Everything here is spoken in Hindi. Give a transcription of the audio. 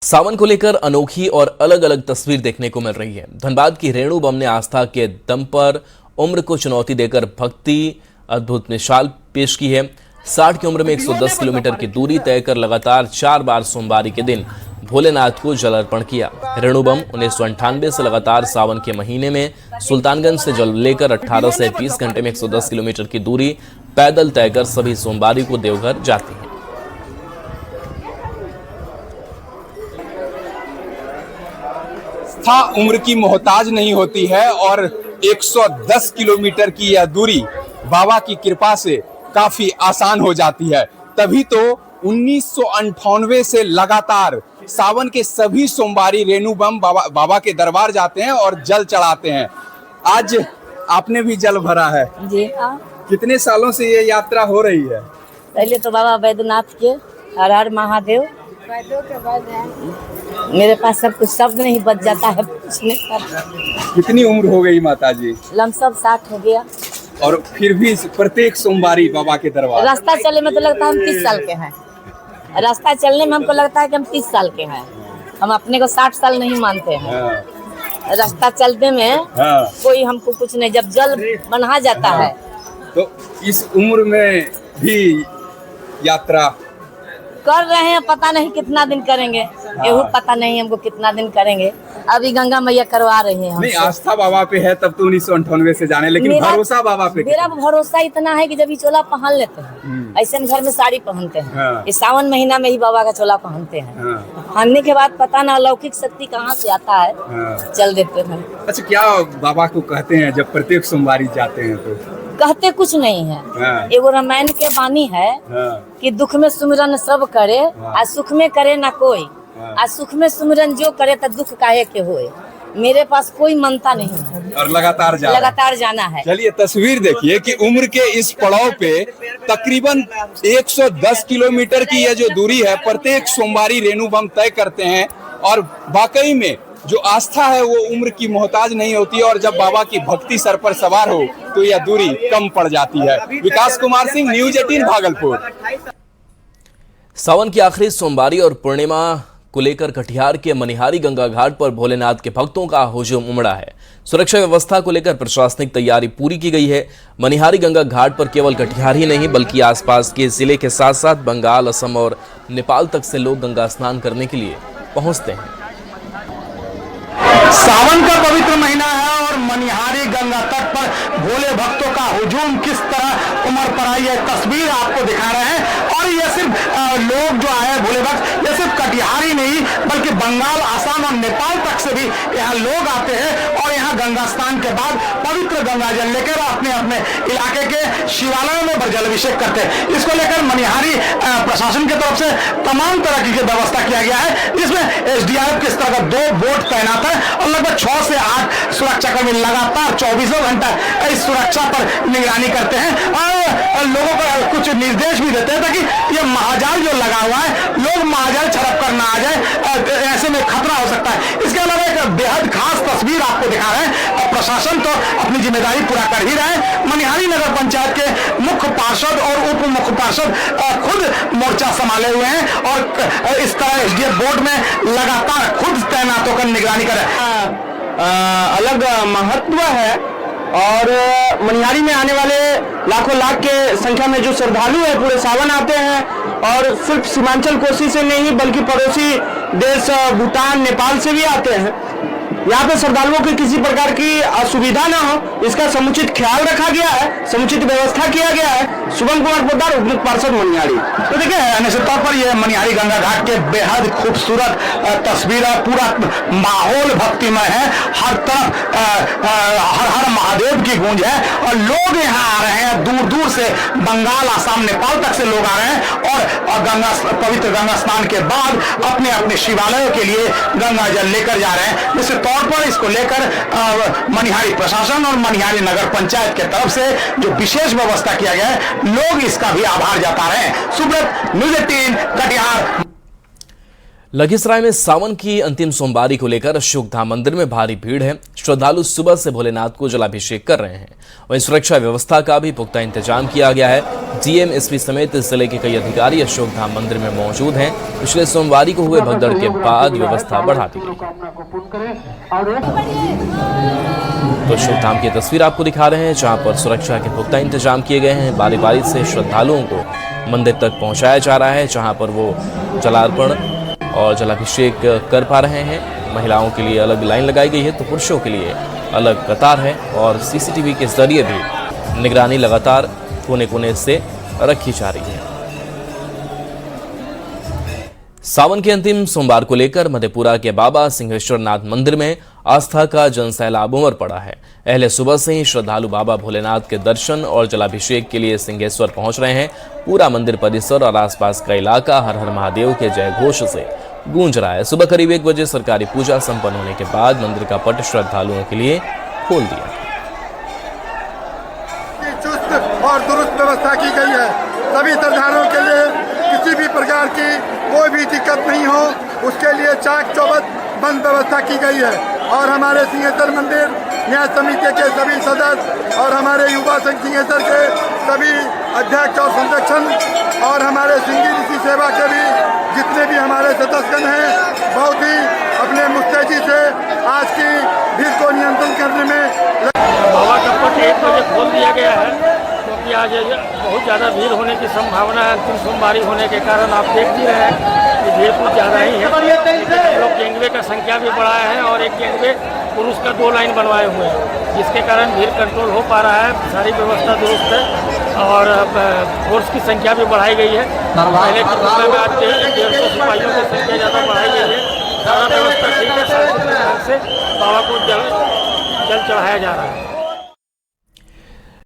सावन को लेकर अनोखी और अलग अलग तस्वीर देखने को मिल रही है। धनबाद की रेणु बम ने आस्था के दम पर उम्र को चुनौती देकर भक्ति अद्भुत मिसाल पेश की है। 60 की उम्र में 110 किलोमीटर की दूरी तय कर लगातार 4 बार सोमवारी के दिन भोलेनाथ को जल अर्पण किया। रेणु बम 1998 से लगातार सावन के महीने में सुल्तानगंज से जल लेकर 18 से 20 घंटे में 110 किलोमीटर की दूरी पैदल तय कर सभी सोमवारी को देवघर जाती है। आस्था उम्र की मोहताज नहीं होती है और 110 किलोमीटर की यह दूरी बाबा की कृपा से काफी आसान हो जाती है। तभी तो 1998 से लगातार सावन के सभी सोमवारी रेणु बम बाबा के दरबार जाते हैं और जल चढ़ाते हैं। आज आपने भी जल भरा है जी हाँ। कितने सालों से ये यात्रा हो रही है? पहले तो बाबा बैद्यनाथ के हर हर महादेव मेरे पास सब कुछ शब्द नहीं बच जाता है पूछने का। कितनी उम्र हो गई माता जी? लमसम 60 हो गया। और फिर भी प्रत्येक सोमवारी बाबा के दरबार। रास्ता चलने में तो लगता है हम 30 साल के हैं। रास्ता चलने में हमको लगता है कि हम 30 साल के हैं। हम अपने को 60 साल नहीं मानते हैं। रास्ता चलते में कोई हमको कुछ नहीं, जब जल बना जाता है तो इस उम्र में भी यात्रा कर रहे हैं। पता नहीं कितना दिन करेंगे, ये पता नहीं हमको कितना दिन करेंगे। अभी गंगा मैया करवा रही है। नहीं, आस्था बाबा पे है तब तो 1998 से जाने, लेकिन भरोसा बाबा पे मेरा भरोसा इतना है कि जब ये चोला पहन लेते हैं, ऐसे में घर में साड़ी पहनते हैं। इस सावन महीना में ही बाबा का चोला पहनते हैं। पहनने के बाद पता ना अलौकिक शक्ति कहाँ से आता है, चल देते हैं। अच्छा, क्या बाबा को कहते हैं जब प्रत्येक सोमवारी जाते हैं तो? कहते कुछ नहीं है। एगो रामायण के वाणी है कि दुख में सुमिरन सब करे आ सुख में करे ना कोई। आ सुख में सुमिरन जो करे तो दुख काहे के होए। मेरे पास कोई मनता नहीं है और लगातार जाना है। चलिए तस्वीर देखिए कि उम्र के इस पड़ाव पे तकरीबन 110 किलोमीटर की यह जो दूरी है प्रत्येक सोमवारी रेणु बम तय करते हैं। और वाकई में जो आस्था है वो उम्र की मोहताज नहीं होती और जब बाबा की भक्ति सर पर सवार हो तो यह दूरी कम पड़ जाती है। विकास कुमार सिंह, न्यूज़ 18 भागलपुर। सावन की आखिरी सोमवारी और पूर्णिमा को लेकर कटिहार के मनिहारी गंगा घाट पर भोलेनाथ के भक्तों का हुजूम उमड़ा है। सुरक्षा व्यवस्था को लेकर प्रशासनिक तैयारी पूरी की गई है। मनिहारी गंगा घाट पर केवल कटिहार ही नहीं बल्कि आसपास के जिले के साथ साथ बंगाल, असम और नेपाल तक से लोग गंगा स्नान करने के लिए पहुंचते हैं। सावन का पवित्र महीना है और मनिहारी गंगा तट पर भोले भक्तों का हुजूम किस तरह उमड़ पड़ा, यह तस्वीर आपको दिखा रहे हैं। और ये सिर्फ लोग जो आए भोले भक्त, ये सिर्फ कटिहार ही नहीं बल्कि बंगाल, असम और नेपाल तक से भी यहाँ लोग आते हैं और यहाँ गंगा स्नान के बाद पवित्र गंगा जल लेकर अपने अपने इलाके के शिवालयों में जल अभिषेक करते हैं। इसको लेकर मनिहारी प्रशासन की तरफ से तमाम तरह की व्यवस्था किया गया है, जिसमें SDRF के स्तर का 2 बोट तैनात है और लगभग 6 से 8 सुरक्षाकर्मी लगातार 24 घंटा इस सुरक्षा पर निगरानी करते हैं और लोगों को कुछ निर्देश भी देते हैं ताकि ये महाजाल जो लगा हुआ है, लोग महाजाल छड़प कर ना आ जाए, ऐसे में खतरा हो सकता है। इसके अलावा एक बेहद खास तस्वीर आपको दिखा रहे हैं और प्रशासन तो अपनी जिम्मेदारी पूरा कर ही रहे हैं। मनिहारी नगर पंचायत के मुख्य पार्षद और उप मुख्य पार्षद खुद मोर्चा संभाले हुए हैं और इस तरह SDF बोर्ड में लगातार खुद तैनात होकर निगरानी कर रहे हैं। अलग महत्व है और मनिहारी में आने वाले लाखों लाख के संख्या में जो श्रद्धालु है पूरे सावन आते हैं और सिर्फ सीमांचल कोसी से नहीं बल्कि पड़ोसी देश भूटान, नेपाल से भी आते हैं। यहाँ पे श्रद्धालुओं की किसी प्रकार की असुविधा ना हो इसका समुचित ख्याल रखा गया है, समुचित व्यवस्था किया गया है। शुभम कुमार पोद्दार, उप मुख्य पार्षद मनिहारी। तो देखिए निश्चित तौर पर यह मनिहारी गंगा घाट के बेहद खूबसूरत तस्वीर है, पूरा माहौल भक्तिमय है, हर तरफ हर हर महादेव की गूंज है और लोग यहाँ आ रहे हैं दूर दूर से, बंगाल, असम, नेपाल तक से लोग आ रहे हैं और पवित्र गंगा स्नान के बाद अपने अपने शिवालयों के लिए गंगा जल लेकर जा रहे हैं। निश्चित तौर पर इसको लेकर मनिहारी प्रशासन और मनिहारी नगर पंचायत के तरफ से जो विशेष व्यवस्था किया गया है, लोग इसका भी आभार जता रहे हैं। सुब्रत, न्यूज़ 18 कटिहार। लखीसराय में सावन की अंतिम सोमवारी को लेकर अशोकधाम मंदिर में भारी भीड़ है। श्रद्धालु सुबह से भोलेनाथ को जलाभिषेक कर रहे हैं। वहीं सुरक्षा व्यवस्था का भी पुख्ता इंतजाम किया गया है। डीएम, एसपी समेत जिले के कई अधिकारी अशोकधाम मंदिर में मौजूद हैं। पिछले सोमवारी को हुए भगदड़ के बाद व्यवस्था बढ़ा दी गई। तो अशोकधाम की तस्वीर आपको दिखा रहे हैं, जहां पर सुरक्षा के पुख्ता इंतजाम किए गए हैं। बारी बारी से श्रद्धालुओं को मंदिर तक पहुंचाया जा रहा है, जहां पर वो जलार्पण और जलाभिषेक कर पा रहे हैं। महिलाओं के लिए अलग लाइन लगाई गई है, तो पुरुषों के लिए अलग कतार है और सीसीटीवी के जरिए भी निगरानी लगातार कोने कोने से रखी जा रही है। सावन के अंतिम सोमवार को लेकर मधेपुरा के बाबा सिंहेश्वर नाथ मंदिर में आस्था का जनसैलाब उमड़ पड़ा है। पहले सुबह से ही श्रद्धालु बाबा भोलेनाथ के दर्शन और जलाभिषेक के लिए सिंहेश्वर पहुंच रहे हैं। पूरा मंदिर परिसर और आसपास का इलाका हर हर महादेव के जय घोष से गूंज रहा है। सुबह करीब 1 बजे सरकारी पूजा संपन्न होने के बाद मंदिर का पट श्रद्धालुओं के लिए खोल दिया। चुस्त और दुरुस्त व्यवस्था की गई है। सभी श्रद्धालुओं के लिए किसी भी प्रकार की कोई भी दिक्कत नहीं हो, उसके लिए चाक चौबंद बंद व्यवस्था की गई है। और हमारे सिंहेश्वर मंदिर न्याय समिति के सभी सदस्य और हमारे युवा संघ सिंहेश्वर के सभी अध्यक्ष और संरक्षण और हमारे सिंगी ऋषि सेवा के भी जितने भी हमारे सदस्यगण हैं, बहुत ही अपने मुस्तैदी से आज की भीड़ को नियंत्रण करने में बाबा का पट 1 बजे खोल दिया गया है, क्योंकि आज बहुत ज़्यादा भीड़ होने की संभावना है। अंतिम सोमवारी होने के कारण आप देख भी रहे हैं कि भीड़ कुछ ज़्यादा ही है। हम लोग गैंगवे का संख्या भी बढ़ाया है और एक गैंगवे पुरुष का 2 लाइन बनवाए हुए हैं, जिसके कारण भीड़ कंट्रोल हो पा रहा है। सारी व्यवस्था दुरुस्त है और फोर्स की संख्या भी बढ़ाई गई है। पहले की तुलना में आज 150 सिपाहियों की संख्या ज़्यादा बढ़ाई गई है। सारा व्यवस्था ठीक है। शांतिपूर्ण ढंग से बाबा को जल चढ़ाया जा रहा है।